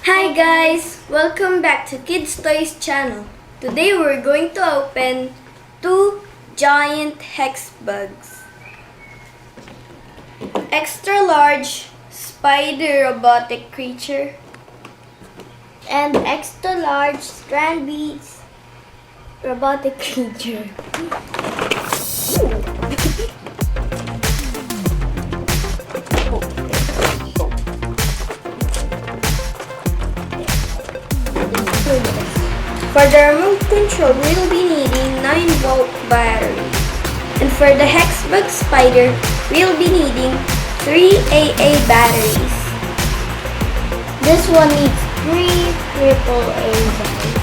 Hi guys! Welcome back to Kids Toys channel. Today we're going to open 2 giant Hexbugs. Extra large spider robotic creature and extra large strand beads robotic creature. For the remote control, we will be needing 9-volt battery. And for the HEXBUG Spider, we will be needing 3 AA batteries. This one needs 3 AAA batteries.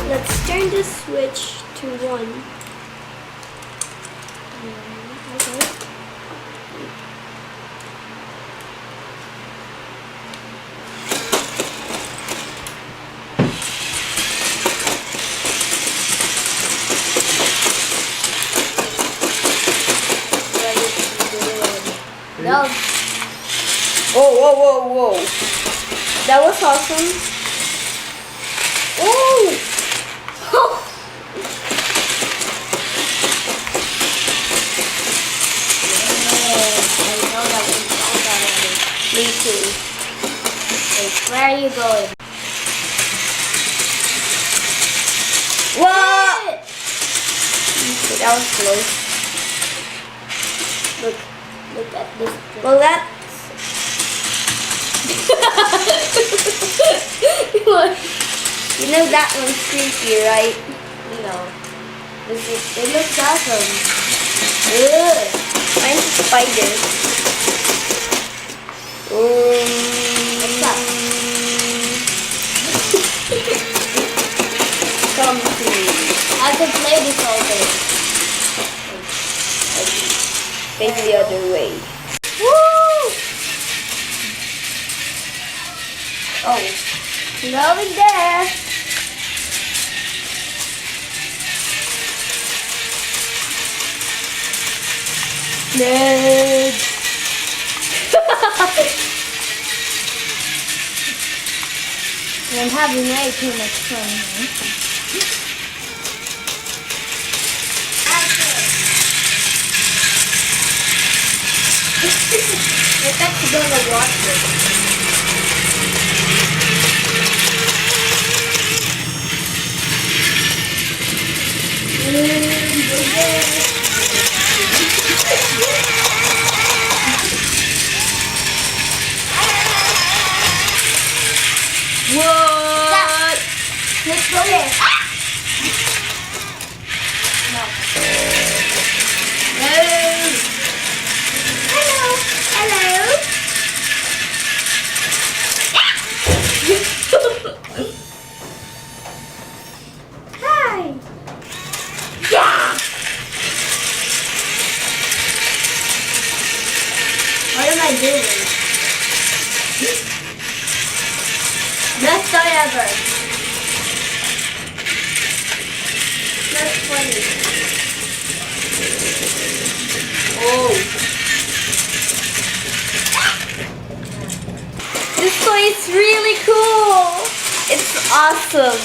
Let's turn the switch to 1. Okay. No. Oh, whoa, whoa, whoa. That was awesome. Oh! Me too. Wait, where are you going? What? Okay, that was close. Look at this. Well, that's... You know that one's creepy, right? You know. It looks awesome. Ugh. Mine's a spider. What's up? Come to me. I can play this all day. Face the other way. Woo! Oh, going there. Nerd. I'm having way too much fun here. I thought you were gonna watch it. What? Let's go there. No. Hello. Hello. Hi. Yeah. What am I doing? Best toy ever. That's funny. Oh. This toy is really cool. It's awesome.